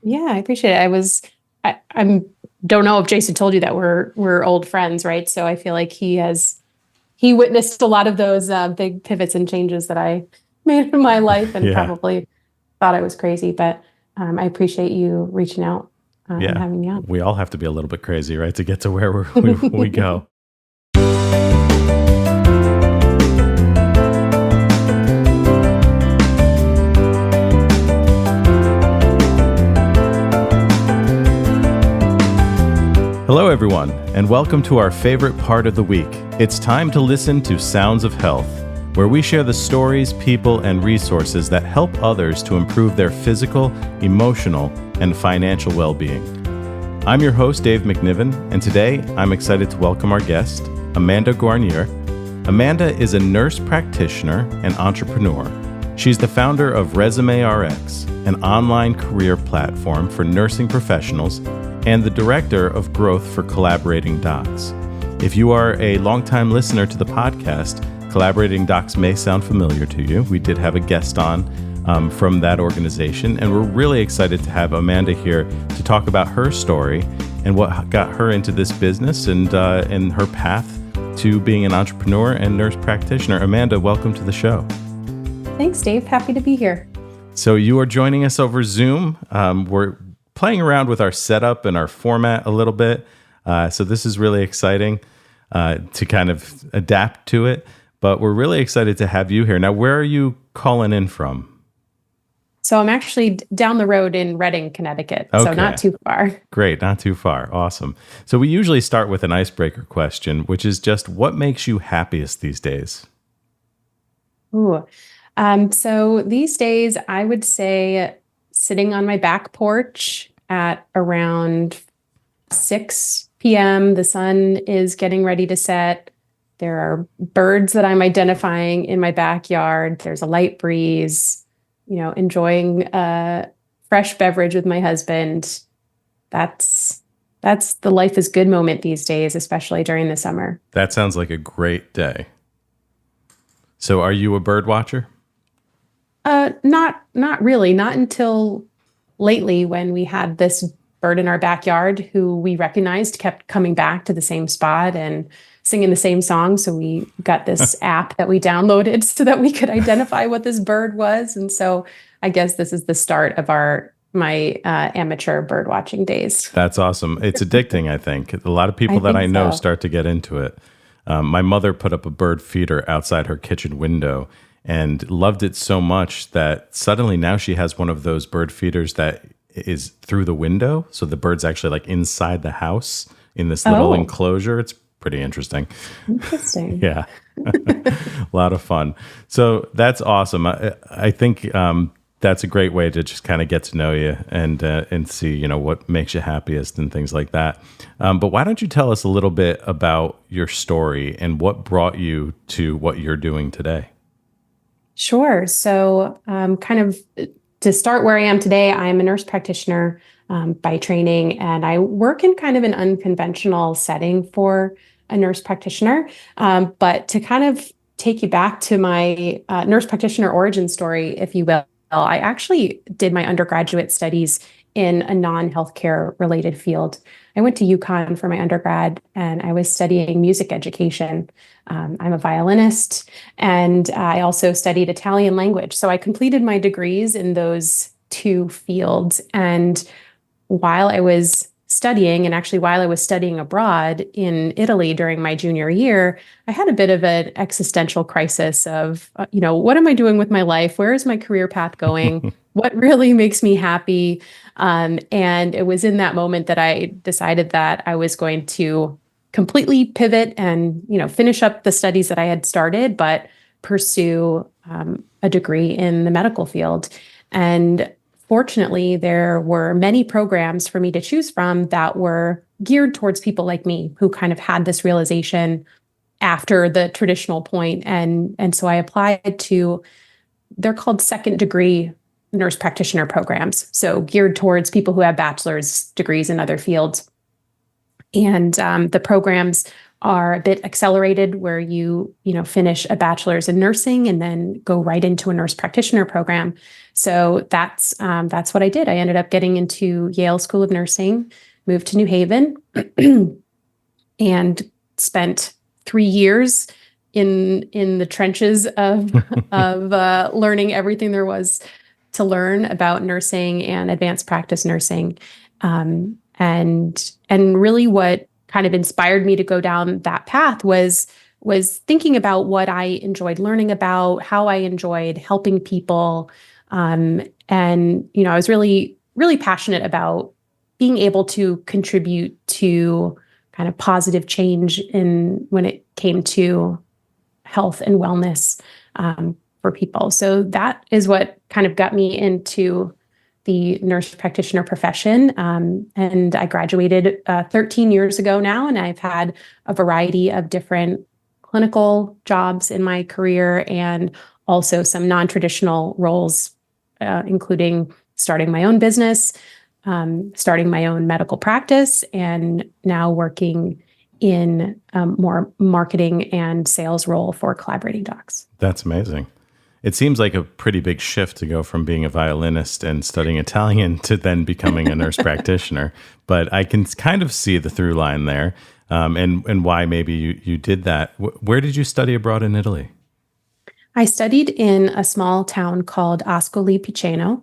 Yeah, I appreciate it. I'm don't know if Jason told you that we're old friends, right? So I feel like he witnessed a lot of those big pivots and changes that I made in my life, and Yeah. probably thought I was crazy. But I appreciate you reaching out and Yeah. having me on. We all have to be a little bit crazy, right, to get to where we go. Hello, everyone, and welcome to our favorite part of the week. It's time to listen to Sounds of Health, where we share the stories, people, and resources that help others to improve their physical, emotional, and financial well-being. I'm your host, Dave McNiven, and today I'm excited to welcome our guest, Amanda Guarniere. Amanda is a nurse practitioner and entrepreneur. She's the founder of Résumé Rx, an online career platform for nursing professionals, and the director of growth for Collaborating Docs. If you are a longtime listener to the podcast, Collaborating Docs may sound familiar to you. We did have a guest on from that organization, and we're really excited to have Amanda here to talk about her story and what got her into this business and her path to being an entrepreneur and nurse practitioner. Amanda, welcome to the show. Thanks, Dave. Happy to be here. So you are joining us over Zoom. We're playing around with our setup and our format a little bit. So this is really exciting to kind of adapt to it. But we're really excited to have you here. Now, where are you calling in from? So I'm actually down the road in Reading, Connecticut. Okay. So not too far. Great, not too far. Awesome. So we usually start with an icebreaker question, which is just what makes you happiest these days? Ooh. So these days, I would say sitting on my back porch at around 6 p.m. The sun is getting ready to set. There are birds that I'm identifying in my backyard. There's a light breeze, enjoying a fresh beverage with my husband. That's the life is good moment these days, especially during the summer. That sounds like a great day. So are you a bird watcher? Not really. Not until lately, when we had this bird in our backyard who we recognized kept coming back to the same spot and singing the same song. So we got this app that we downloaded so that we could identify what this bird was. And so I guess this is the start of my amateur bird watching days. That's awesome. It's addicting, I think. A lot of people that I know start to get into it. My mother put up a bird feeder outside her kitchen window and loved it so much that suddenly now she has one of those bird feeders that is through the window. So the bird's actually like inside the house in this little enclosure. It's pretty interesting. Interesting. Yeah. A lot of fun. So that's awesome. I think that's a great way to just kind of get to know you and see, what makes you happiest and things like that. But why don't you tell us a little bit about your story and what brought you to what you're doing today? Sure. So kind of to start where I am today, I'm a nurse practitioner by training, and I work in kind of an unconventional setting for a nurse practitioner. But to kind of take you back to my nurse practitioner origin story, if you will, I actually did my undergraduate studies in a non-healthcare related field. I went to UConn for my undergrad, and I was studying music education. I'm a violinist, and I also studied Italian language. So I completed my degrees in those two fields. And while I was studying, and actually while I was studying abroad in Italy during my junior year, I had a bit of an existential crisis of, what am I doing with my life? Where is my career path going? What really makes me happy? And it was in that moment that I decided that I was going to completely pivot and, finish up the studies that I had started, but pursue a degree in the medical field. And fortunately, there were many programs for me to choose from that were geared towards people like me who kind of had this realization after the traditional point. And so I applied to, they're called second degree nurse practitioner programs. So geared towards people who have bachelor's degrees in other fields. And the programs are a bit accelerated, where you finish a bachelor's in nursing and then go right into a nurse practitioner program. So that's what I did. I ended up getting into Yale School of Nursing, moved to New Haven, and spent 3 years in the trenches of learning everything there was to learn about nursing and advanced practice nursing. And really what kind of inspired me to go down that path was thinking about what I enjoyed learning about, how I enjoyed helping people. And, I was really, really passionate about being able to contribute to kind of positive change when it came to health and wellness for people. So that is what kind of got me into the nurse practitioner profession. And I graduated 13 years ago now, and I've had a variety of different clinical jobs in my career, and also some non-traditional roles, including starting my own business, starting my own medical practice, and now working in more marketing and sales role for collaborating docs. That's amazing. It seems like a pretty big shift to go from being a violinist and studying Italian to then becoming a nurse practitioner. But I can kind of see the through line there, and why maybe you did that. Where did you study abroad in Italy? I studied in a small town called Ascoli Piceno,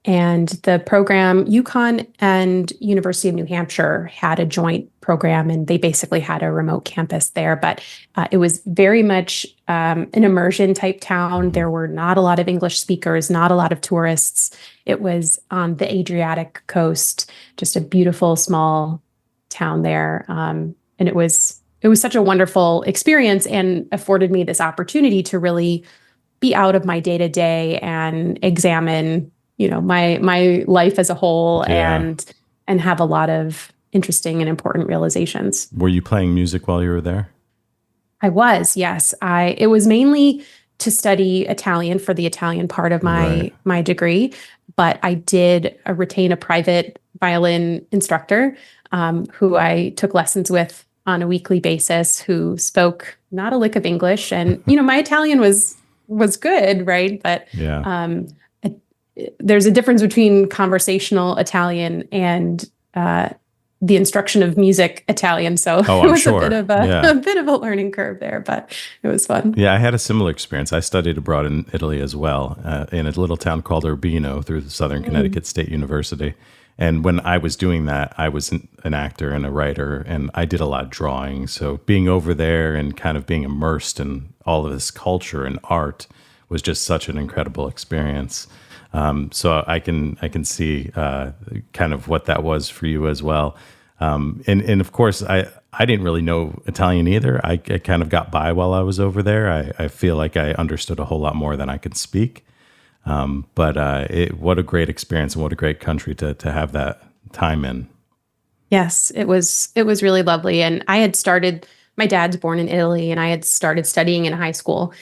and the program, UConn and University of New Hampshire had a joint program, and they basically had a remote campus there. But it was very much an immersion type town. There were not a lot of English speakers, not a lot of tourists. It was on the Adriatic coast, just a beautiful small town there. And it was such a wonderful experience, and afforded me this opportunity to really be out of my day-to-day and examine my life as a whole, and have a lot of interesting and important realizations. Were you playing music while you were there? I was, yes. It was mainly to study Italian for the Italian part of my degree, but I did retain a private violin instructor who I took lessons with on a weekly basis, who spoke not a lick of English. And, my Italian was good, right? But there's a difference between conversational Italian and the instruction of music Italian. So it was a bit of a learning curve there, but it was fun. Yeah, I had a similar experience. I studied abroad in Italy as well, in a little town called Urbino through the Southern Connecticut State University. And when I was doing that, I was an actor and a writer, and I did a lot of drawing. So being over there and kind of being immersed in all of this culture and art was just such an incredible experience. So I can see kind of what that was for you as well. And of course, I didn't really know Italian either. I kind of got by while I was over there. I feel like I understood a whole lot more than I could speak. But what a great experience, and what a great country to have that time in. Yes, it was really lovely. And my dad's born in Italy, and I had started studying in high school.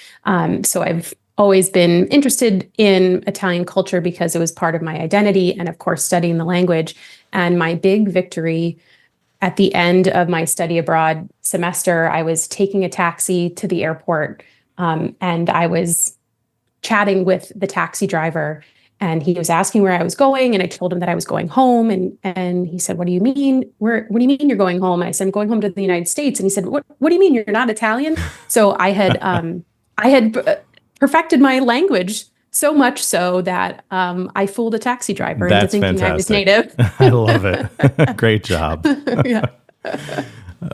So I've always been interested in Italian culture because it was part of my identity, and of course, studying the language. And my big victory at the end of my study abroad semester, I was taking a taxi to the airport, and I was chatting with the taxi driver, and he was asking where I was going, and I told him that I was going home, and he said, "What do you mean? What do you mean you're going home?" And I said, "I'm going home to the United States." And he said, "What do you mean you're not Italian?" So I had perfected my language so much so that I fooled a taxi driver into thinking fantastic. I was native. I love it. Great job. Yeah.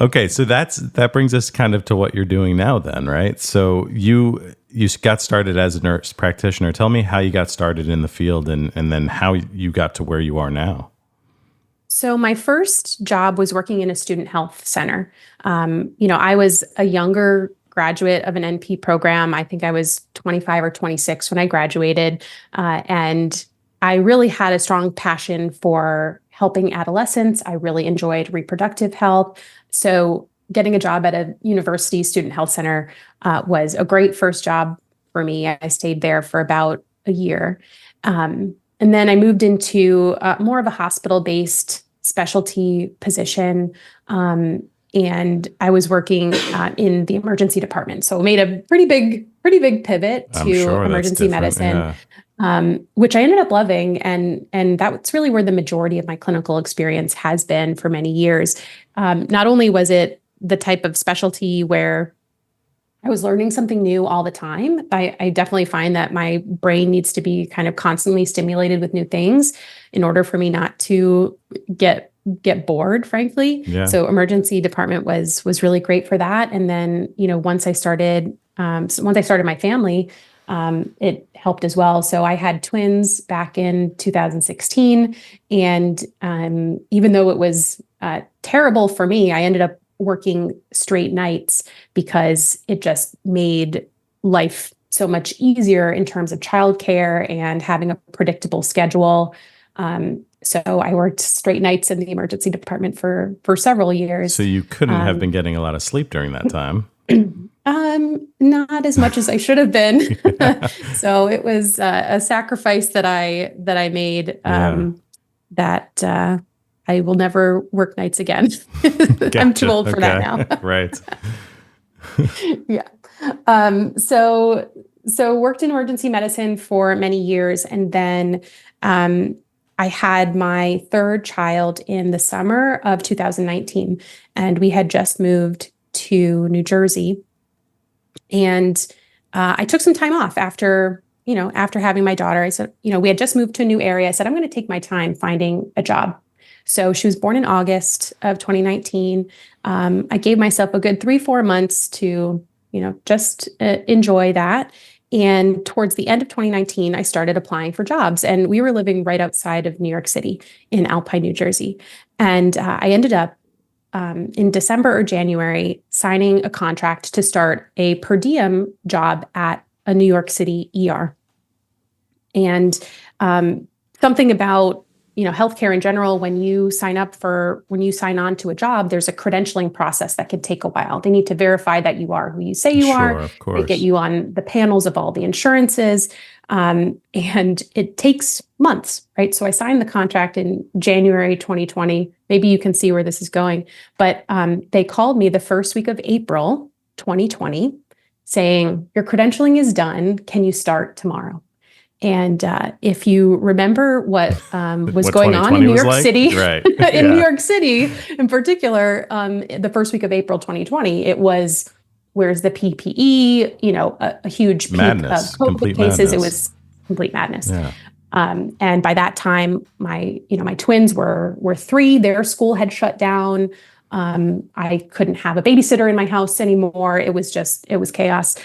Okay, so that brings us kind of to what you're doing now then, right? So you got started as a nurse practitioner. Tell me how you got started in the field, and then how you got to where you are now. So my first job was working in a student health center. I was a younger graduate of an NP program. I think I was 25 or 26 when I graduated. And I really had a strong passion for helping adolescents. I really enjoyed reproductive health. So getting a job at a university student health center was a great first job for me. I stayed there for about a year. And then I moved into more of a hospital-based specialty position. and I was working in the emergency department. So made a pretty big pivot to emergency medicine, which I ended up loving. And that's really where the majority of my clinical experience has been for many years. Not only was it the type of specialty where I was learning something new all the time. I definitely find that my brain needs to be kind of constantly stimulated with new things in order for me not to get bored, frankly. Yeah. So emergency department was really great for that. And then, once I started my family, it helped as well. So I had twins back in 2016. And even though it was terrible for me, I ended up working straight nights because it just made life so much easier in terms of childcare and having a predictable schedule. So I worked straight nights in the emergency department for several years. So you couldn't have been getting a lot of sleep during that time. Not as much as I should have been. So it was a sacrifice that I made, that I will never work nights again. Gotcha. I'm too old for that now. Right. Yeah. So worked in emergency medicine for many years. And then I had my third child in the summer of 2019. And we had just moved to New Jersey. And I took some time off after having my daughter. I said, we had just moved to a new area. I said, I'm going to take my time finding a job. So she was born in August of 2019. I gave myself a good 3-4 months to, just enjoy that. And towards the end of 2019, I started applying for jobs. And we were living right outside of New York City in Alpine, New Jersey. And I ended up in December or January signing a contract to start a per diem job at a New York City ER. And something about healthcare in general, when you sign on to a job, there's a credentialing process that can take a while. They need to verify that you are who you say you are. Of course. They get you on the panels of all the insurances. And it takes months, right? So I signed the contract in January 2020. Maybe you can see where this is going. But they called me the first week of April 2020 saying, your credentialing is done. Can you start tomorrow? And if you remember what was going on in New York City, right. New York City in particular, the first week of April 2020, it was, where's the PPE? A huge peak of COVID cases. It was complete madness. Yeah. And by that time, my twins were 3. Their school had shut down. I couldn't have a babysitter in my house anymore. It was chaos.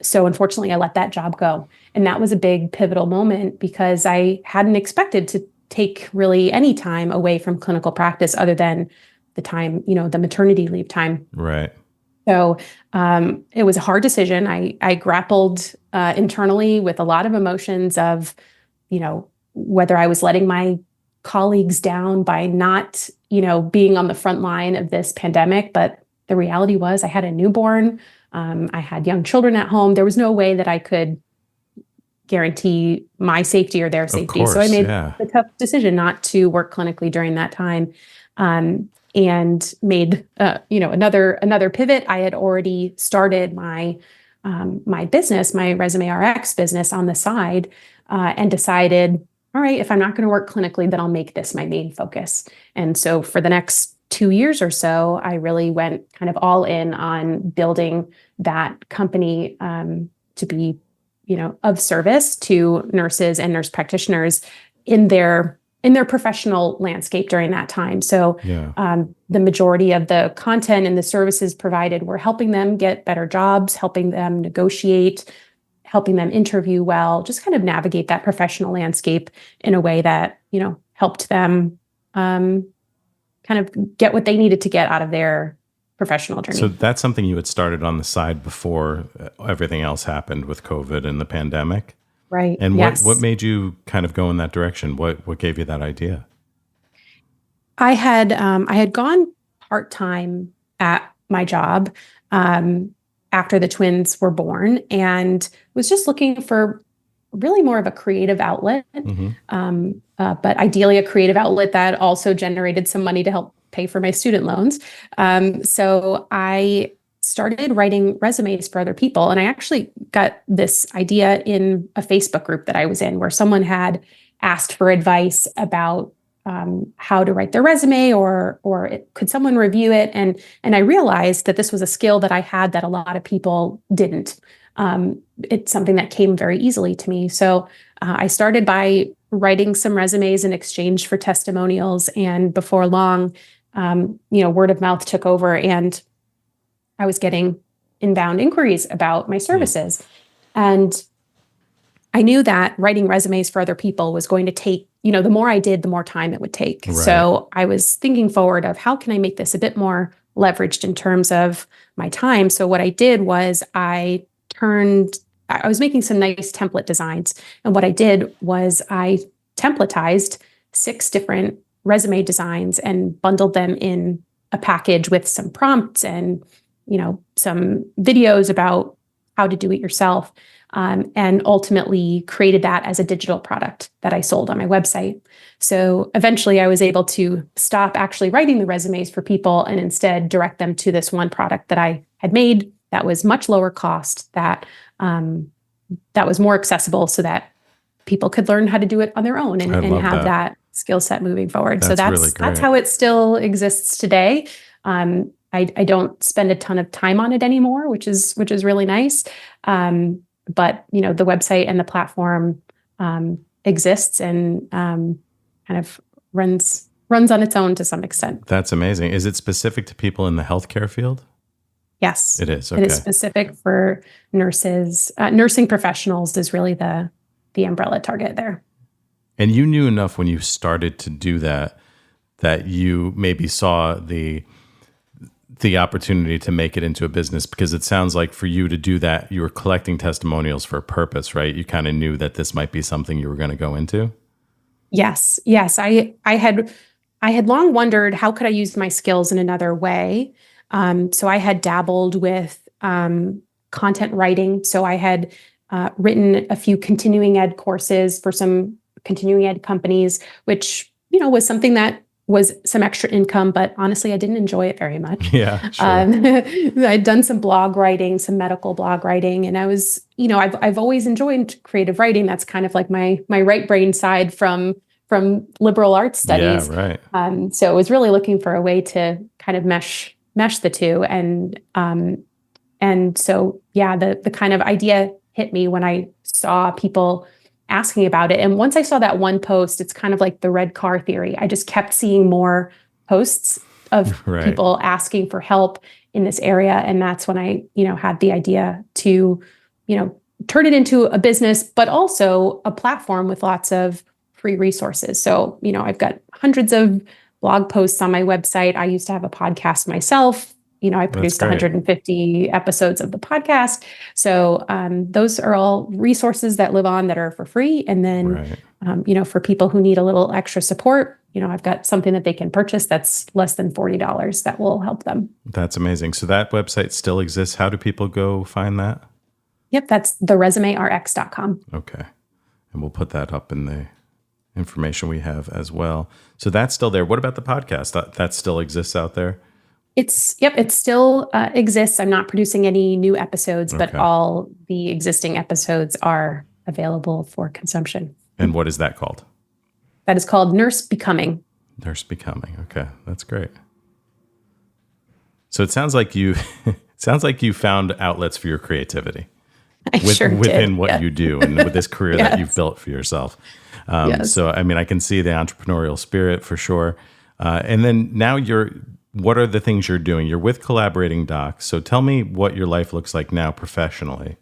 So unfortunately, I let that job go. And that was a big pivotal moment because I hadn't expected to take really any time away from clinical practice other than the time, the maternity leave time. Right. So it was a hard decision. I grappled internally with a lot of emotions of, whether I was letting my colleagues down by not, being on the front line of this pandemic. But the reality was I had a newborn. I had young children at home. There was no way that I could guarantee my safety or their safety. Course, so I made the tough decision not to work clinically during that time. And made, another pivot. I had already started my business, my Résumé Rx business on the side, and decided, all right, if I'm not going to work clinically, then I'll make this my main focus. And so for the next 2 years or so, I really went kind of all in on building that company to be, of service to nurses and nurse practitioners in their professional landscape during that time. So the majority of the content and the services provided were helping them get better jobs, helping them negotiate, helping them interview well, just kind of navigate that professional landscape in a way that, helped them kind of get what they needed to get out of their professional journey. So that's something you had started on the side before everything else happened with COVID and the pandemic? Right. And yes. what made you kind of go in that direction? What gave you that idea? I had gone part-time at my job after the twins were born and was just looking for really more of a creative outlet, Mm-hmm. but ideally a creative outlet that also generated some money to help pay for my student loans. So I started writing resumes for other people. And I actually got this idea in a Facebook group that I was in, where someone had asked for advice about how to write their resume, or could someone review it? And I realized that this was a skill that I had that a lot of people didn't. It's something that came very easily to me. So I started by writing some resumes in exchange for testimonials. And before long, word of mouth took over, and I was getting inbound inquiries about my services. And I knew that writing resumes for other people was going to take, the more I did, the more time it would take. Right. So I was thinking forward of how can I make this a bit more leveraged in terms of my time. So what I did was I was making some nice template designs. And what I did was I templatized 6 different resume designs and bundled them in a package with some prompts and, some videos about how to do it yourself. And ultimately created that as a digital product that I sold on my website. So eventually I was able to stop actually writing the resumes for people and instead direct them to this one product that I had made that was much lower cost, that was more accessible, so that people could learn how to do it on their own and have that skill set moving forward. So that's how it still exists today. I don't spend a ton of time on it anymore, which is really nice. But the website and the platform exists and kind of runs on its own to some extent. That's amazing. Is it specific to people in the healthcare field? Yes, it is. Okay. It is specific for nurses. Nursing professionals is really the umbrella target there. And you knew enough when you started to do that you maybe saw the opportunity to make it into a business, because it sounds like for you to do that, you were collecting testimonials for a purpose, right? You kind of knew that this might be something you were going to go into. Yes. I had long wondered, how could I use my skills in another way? So I had dabbled with content writing. So I had written a few continuing ed courses for some continuing ed companies, which, was something that was some extra income, but honestly, I didn't enjoy it very much. Yeah, sure. I'd done some blog writing, some medical blog writing, and I was, I've always enjoyed creative writing. That's kind of like my right brain side from liberal arts studies. Yeah, right. So I was really looking for a way to kind of mesh the two, and so the kind of idea hit me when I saw people asking about it. And once I saw that one post, it's kind of like the red car theory. I just kept seeing more posts of people asking for help in this area. And that's when I, had the idea to, turn it into a business, but also a platform with lots of free resources. So, I've got hundreds of blog posts on my website. I used to have a podcast myself. I produced 150 episodes of the podcast. So those are all resources that live on that are for free. And then, for people who need a little extra support, I've got something that they can purchase that's less than $40 that will help them. That's amazing. So that website still exists. How do people go find that? Yep, that's theresumerx.com. Okay. And we'll put that up in the information we have as well. So that's still there. What about the podcast? That still exists out there? It still exists. I'm not producing any new episodes, but all the existing episodes are available for consumption. And what is that called? That is called Nurse Becoming. Nurse Becoming. Okay, that's great. So it sounds like you found outlets for your creativity within what you do and with this career that you've built for yourself. So, I can see the entrepreneurial spirit for sure. And then now what are the things you're doing? You're with Collaborating Docs. So tell me what your life looks like now professionally.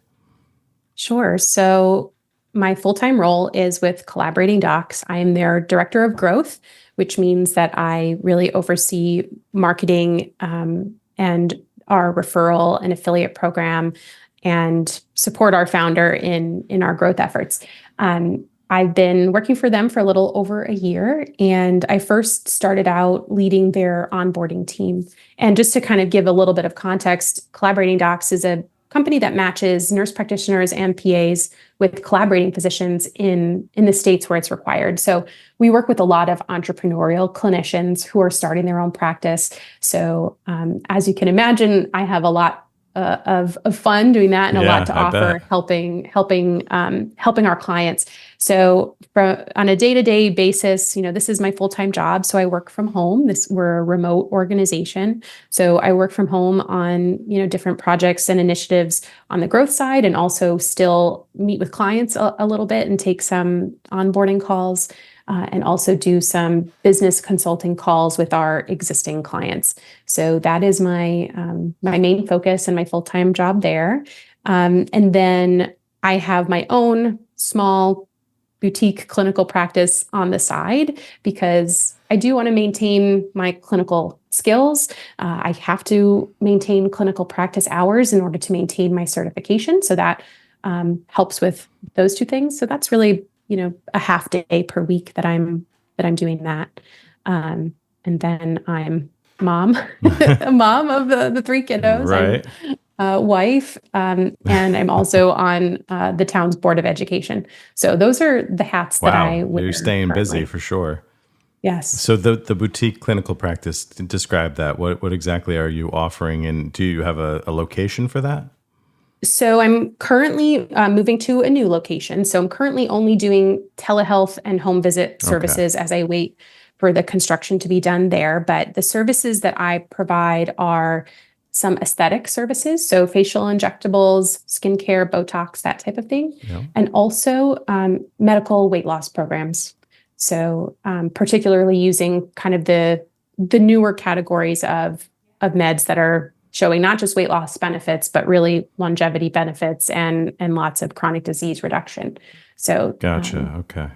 Sure. So my full-time role is with Collaborating Docs. I am their director of growth, which means that I really oversee marketing and our referral and affiliate program and support our founder in our growth efforts. I've been working for them for a little over a year, and I first started out leading their onboarding team. And just to kind of give a little bit of context, Collaborating Docs is a company that matches nurse practitioners and PAs with collaborating physicians in the states where it's required. So we work with a lot of entrepreneurial clinicians who are starting their own practice. So as you can imagine, I have a lot of fun doing that and a lot to offer, helping our clients. So on a day-to-day basis, this is my full-time job. So I work from home. We're a remote organization. So I work from home on, different projects and initiatives on the growth side, and also still meet with clients a little bit and take some onboarding calls. And also do some business consulting calls with our existing clients. So that is my main focus and my full-time job there. And then I have my own small boutique clinical practice on the side because I do want to maintain my clinical skills. I have to maintain clinical practice hours in order to maintain my certification. So that helps with those two things. So that's really a half day per week that I'm doing that. And then I'm a mom of the three kiddos, right? I'm wife, and I'm also on the town's board of education. So those are the hats that I wear. You're staying currently. Busy for sure. Yes. So the boutique clinical practice, describe that. What exactly are you offering, and do you have a location for that? So I'm currently moving to a new location. So I'm currently only doing telehealth and home visit services as I wait for the construction to be done there. But the services that I provide are some aesthetic services, so facial injectables, skincare, Botox, that type of thing, and also medical weight loss programs. So particularly using kind of the newer categories of meds that are showing not just weight loss benefits, but really longevity benefits and lots of chronic disease reduction. So gotcha. Okay.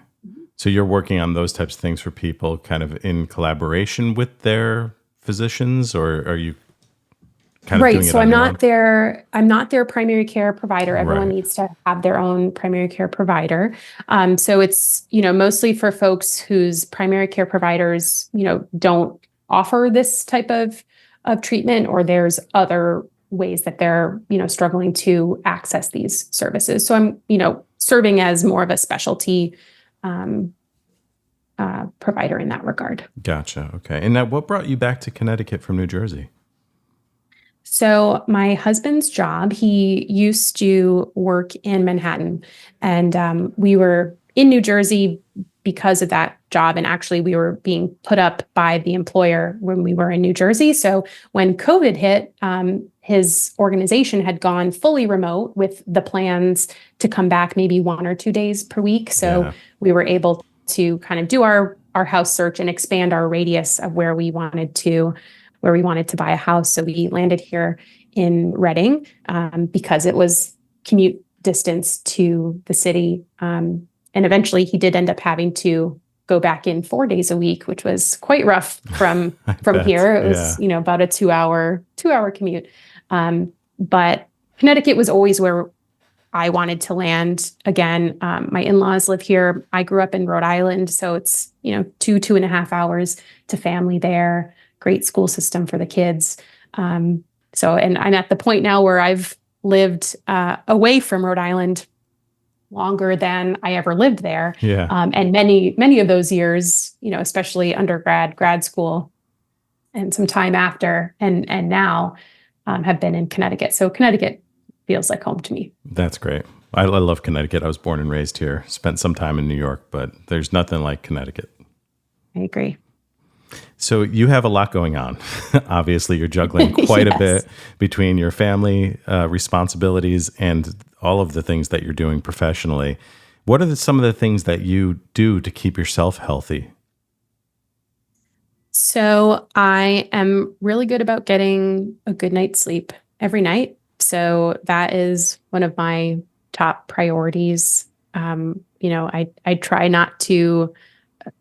So you're working on those types of things for people kind of in collaboration with their physicians, or are you kind of doing it on your own? I'm not their primary care provider. Everyone needs to have their own primary care provider. So it's, mostly for folks whose primary care providers, don't offer this type of treatment, or there's other ways that they're, struggling to access these services. So I'm, serving as more of a specialty provider in that regard. Gotcha. Okay. And now what brought you back to Connecticut from New Jersey? So my husband's job, he used to work in Manhattan, and we were in New Jersey because of that job. And actually we were being put up by the employer when we were in New Jersey. So when COVID hit, his organization had gone fully remote with the plans to come back maybe 1 or 2 days per week. So we were able to kind of do our house search and expand our radius of where we wanted to buy a house. So we landed here in Reading because it was commute distance to the city. And eventually he did end up having to go back in 4 days a week, which was quite rough from here. It was, about a 2-hour commute. But Connecticut was always where I wanted to land. Again, my in-laws live here. I grew up in Rhode Island. So it's, 2.5 hours to family there. Great school system for the kids. And I'm at the point now where I've lived away from Rhode Island longer than I ever lived there. And many of those years, especially undergrad, grad school, and some time after, and now have been in Connecticut. So Connecticut feels like home to me. That's great. I love Connecticut. I was born and raised here, spent some time in New York, but there's nothing like Connecticut. I agree. So you have a lot going on. Obviously, you're juggling quite a bit between your family responsibilities and all of the things that you're doing professionally. What are some of the things that you do to keep yourself healthy? So I am really good about getting a good night's sleep every night. So that is one of my top priorities. I try not to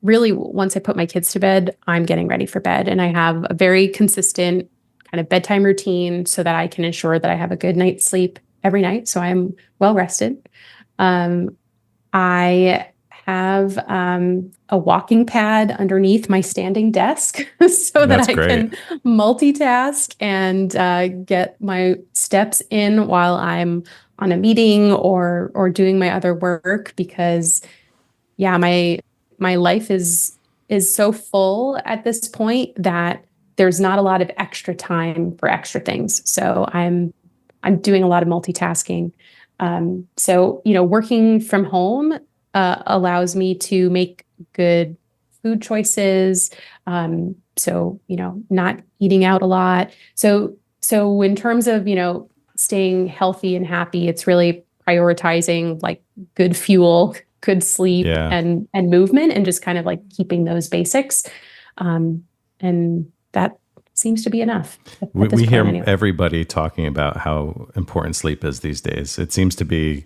really, once I put my kids to bed, I'm getting ready for bed. And I have a very consistent kind of bedtime routine so that I can ensure that I have a good night's sleep every night. So I'm well rested. I have a walking pad underneath my standing desk so that That's I great. can multitask and get my steps in while I'm on a meeting or doing my other work. Because yeah, my life is so full at this point that there's not a lot of extra time for extra things. So I'm doing a lot of multitasking. So, working from home allows me to make good food choices. So, not eating out a lot. So in terms of, staying healthy and happy, it's really prioritizing like good fuel, good sleep, Yeah. and movement, and just kind of like keeping those basics. And that seems to be enough at this We point hear anyway. everybody talking about how important sleep is these days. It seems to be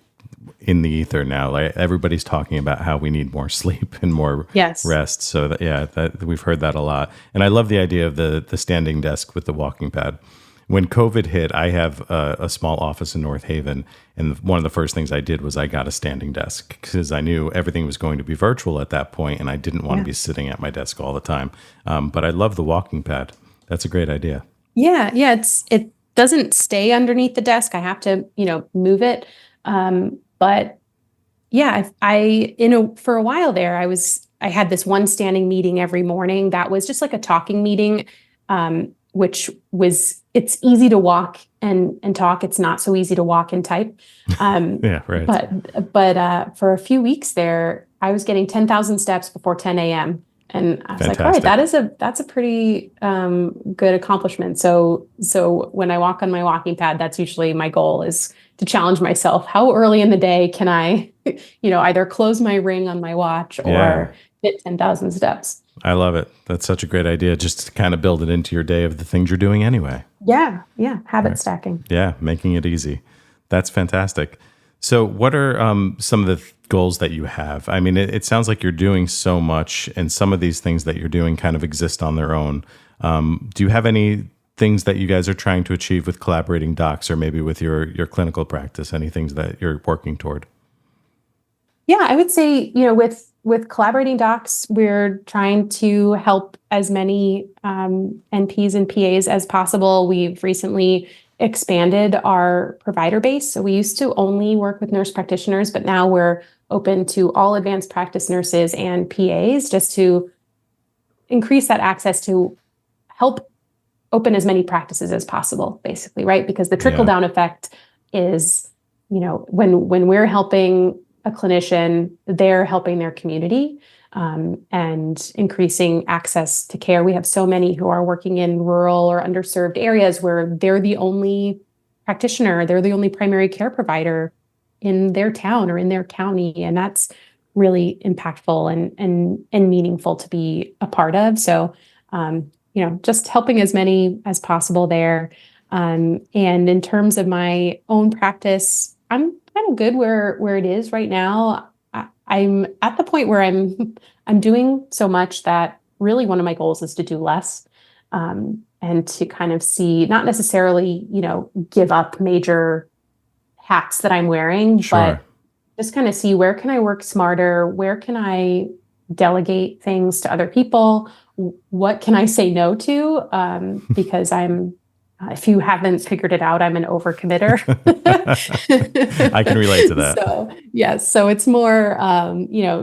in the ether now. Like everybody's talking about how we need more sleep and more Yes. rest. So that we've heard that a lot. And I love the idea of the standing desk with the walking pad. When COVID hit, I have a small office in North Haven, and one of the first things I did was I got a standing desk because I knew everything was going to be virtual at that point, and I didn't want to be sitting at my desk all the time. But I love the walking pad. That's a great idea. Yeah, it doesn't stay underneath the desk. I have to, move it. But yeah, for a while there, I had this one standing meeting every morning that was just like a talking meeting, which was, it's easy to walk and talk. It's not so easy to walk and type. Yeah, right. But for a few weeks there, I was getting 10,000 steps before 10 a.m. And I was like, all right, that's a pretty good accomplishment. So when I walk on my walking pad, that's usually my goal, is to challenge myself. How early in the day can I, either close my ring on my watch or hit 10,000 steps? I love it. That's such a great idea, just to kind of build it into your day of the things you're doing anyway. Yeah. Habit stacking. Yeah, making it easy. That's fantastic. So what are some of the goals that you have? I mean, it sounds like you're doing so much, and some of these things that you're doing kind of exist on their own. Do you have any things that you guys are trying to achieve with collaborating docs, or maybe with your clinical practice? Any things that you're working toward? Yeah, I would say, with collaborating docs, we're trying to help as many NPs and PAs as possible. We've recently expanded our provider base. So we used to only work with nurse practitioners, but now we're open to all advanced practice nurses and PAs, just to increase that access to help open as many practices as possible, basically, right? Because the trickle-down effect is, when we're helping a clinician, they're helping their community, and increasing access to care. We have so many who are working in rural or underserved areas where they're the only practitioner, they're the only primary care provider in their town or in their county, and that's really impactful and meaningful to be a part of. So, just helping as many as possible there. And in terms of my own practice, I'm kind of good where it is right now. I'm at the point where I'm doing so much that really one of my goals is to do less, and to kind of see, not necessarily, give up major hats that I'm wearing, but just kind of see, where can I work smarter? Where can I delegate things to other people? What can I say no to? Because if you haven't figured it out, I'm an overcommitter. I can relate to that. So, yes. So it's more,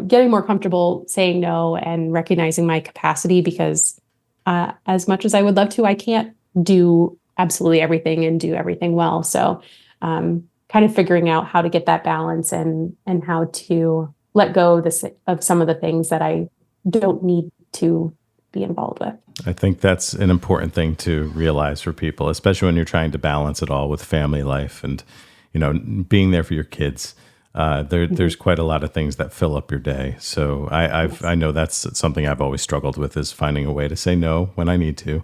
getting more comfortable saying no and recognizing my capacity, because as much as I would love to, I can't do absolutely everything and do everything well. So kind of figuring out how to get that balance and how to let go of some of the things that I don't need to be involved with. I think that's an important thing to realize for people, especially when you're trying to balance it all with family life and, being there for your kids. There's quite a lot of things that fill up your day. So I know that's something I've always struggled with, is finding a way to say no when I need to,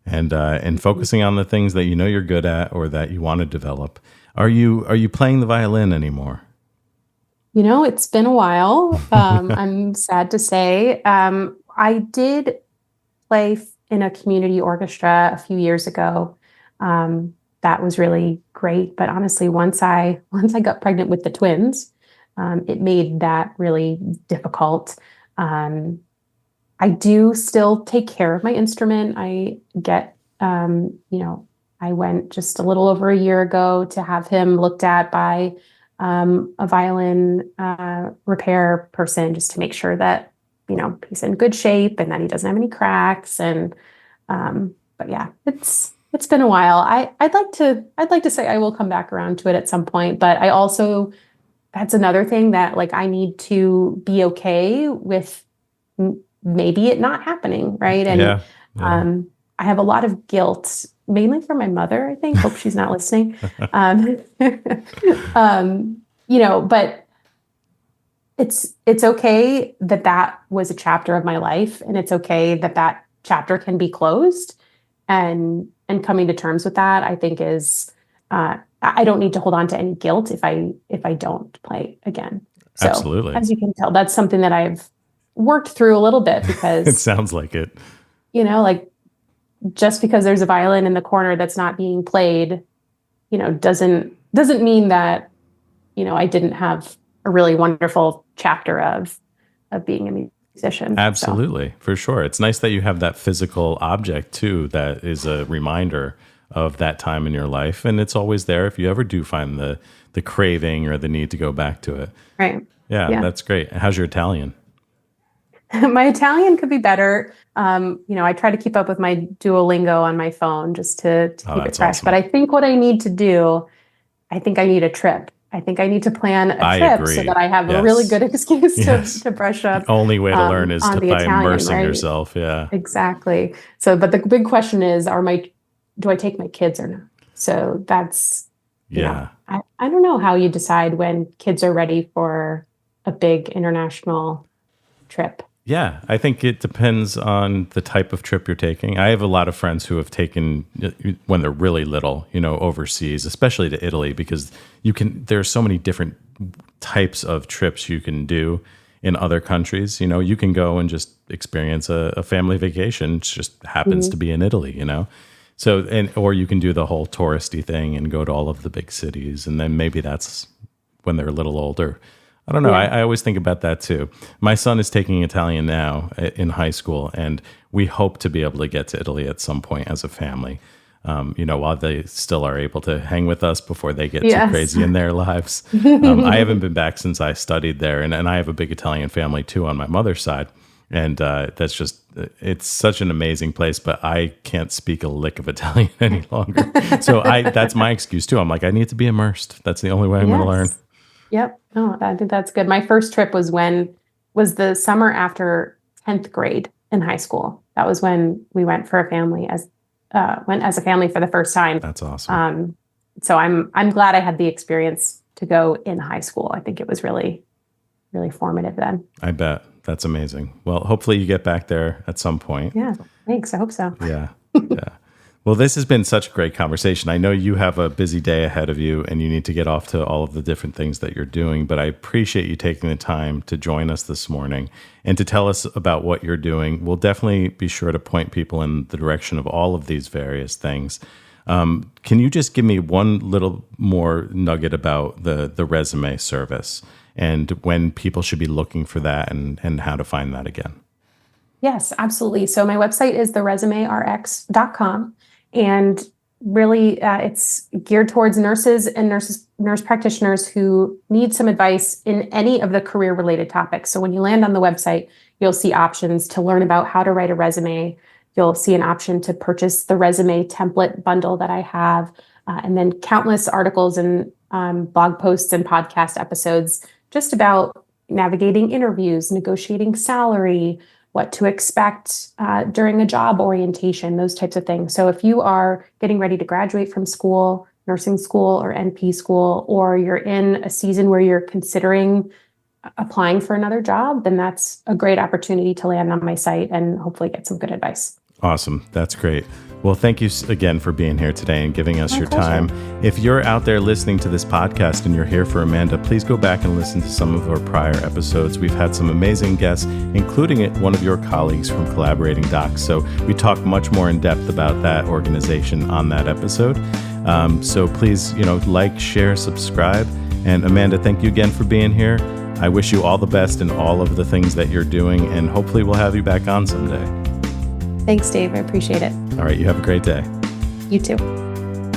and focusing on the things that you're good at or that you want to develop. Are you playing the violin anymore? It's been a while. I'm sad to say. I did play in a community orchestra a few years ago. That was really great. But honestly, once I got pregnant with the twins, it made that really difficult. I do still take care of my instrument. I get, I went just a little over a year ago to have him looked at by a violin repair person, just to make sure that, he's in good shape and that he doesn't have any cracks. And but yeah, it's been a while. I'd like to say I will come back around to it at some point, but I also, that's another thing that like I need to be okay with maybe it not happening, right? And I have a lot of guilt, mainly from my mother, I think. Hope she's not listening. But it's okay that was a chapter of my life, and it's okay that chapter can be closed, and coming to terms with that, I think is I don't need to hold on to any guilt if I don't play again. So, absolutely. As you can tell, that's something that I've worked through a little bit, because it sounds like it. Like just because there's a violin in the corner that's not being played, doesn't mean that, I didn't have a really wonderful chapter of being a musician. Absolutely. For sure. It's nice that you have that physical object too, that is a reminder of that time in your life. And it's always there if you ever do find the craving or the need to go back to it. Right. Yeah. That's great. How's your Italian? My Italian could be better. I try to keep up with my Duolingo on my phone just to keep it fresh. Awesome. But I think what I need to do, I need a trip. I think I need to plan a trip so that I have a really good excuse to brush up. The only way to learn is by immersing yourself. Yeah, exactly. So, but the big question is, do I take my kids or not? So that's, I don't know how you decide when kids are ready for a big international trip. Yeah, I think it depends on the type of trip you're taking. I have a lot of friends who have taken, when they're really little, overseas, especially to Italy, because there's so many different types of trips you can do in other countries. You can go and just experience a family vacation. It just happens to be in Italy, So, or you can do the whole touristy thing and go to all of the big cities. And then maybe that's when they're a little older. I don't know. Yeah. I always think about that too. My son is taking Italian now in high school, and we hope to be able to get to Italy at some point as a family, while they still are able to hang with us before they get too crazy in their lives. I haven't been back since I studied there, and I have a big Italian family too on my mother's side. And that's just, it's such an amazing place, but I can't speak a lick of Italian any longer. So that's my excuse too. I'm like, I need to be immersed. That's the only way I'm going to learn. Yep. No, I think that's good. My first trip was the summer after 10th grade in high school. That was when we went for a family went as a family for the first time. That's awesome. So I'm glad I had the experience to go in high school. I think it was really, really formative then. I bet. That's amazing. Well, hopefully you get back there at some point. Yeah. Thanks. I hope so. Yeah. Yeah. Well, this has been such a great conversation. I know you have a busy day ahead of you and you need to get off to all of the different things that you're doing, but I appreciate you taking the time to join us this morning and to tell us about what you're doing. We'll definitely be sure to point people in the direction of all of these various things. Can you just give me one little more nugget about the Résumé service and when people should be looking for that and how to find that again? Yes, absolutely. So my website is theresumérx.com. And really, it's geared towards nurses and nurse practitioners who need some advice in any of the career-related topics. So when you land on the website, you'll see options to learn about how to write a resume. You'll see an option to purchase the resume template bundle that I have, and then countless articles and blog posts and podcast episodes just about navigating interviews, negotiating salary, what to expect during a job orientation, those types of things. So if you are getting ready to graduate from school, nursing school or NP school, or you're in a season where you're considering applying for another job, then that's a great opportunity to land on my site and hopefully get some good advice. Awesome. That's great. Well, thank you again for being here today and giving us your time. If you're out there listening to this podcast and you're here for Amanda, please go back and listen to some of our prior episodes. We've had some amazing guests, including one of your colleagues from Collaborating Docs. So we talk much more in depth about that organization on that episode. So please, like, share, subscribe. And Amanda, thank you again for being here. I wish you all the best in all of the things that you're doing, and hopefully we'll have you back on someday. Thanks, Dave. I appreciate it. All right, you have a great day. You too.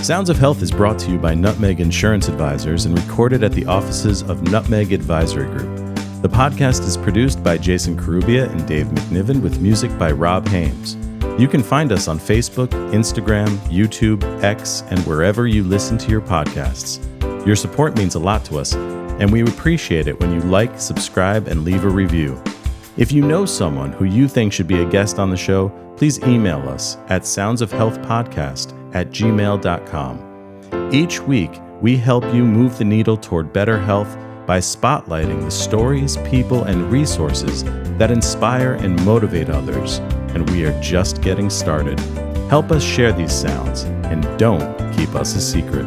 Sounds of Health is brought to you by Nutmeg Insurance Advisors and recorded at the offices of Nutmeg Advisory Group. The podcast is produced by Jason Carubia and Dave McNiven with music by Rob Hames. You can find us on Facebook, Instagram, YouTube, X, and wherever you listen to your podcasts. Your support means a lot to us, and we appreciate it when you like, subscribe, and leave a review. If you know someone who you think should be a guest on the show, please email us at soundsofhealthpodcast@gmail.com. Each week, we help you move the needle toward better health by spotlighting the stories, people, and resources that inspire and motivate others, and we are just getting started. Help us share these sounds, and don't keep us a secret.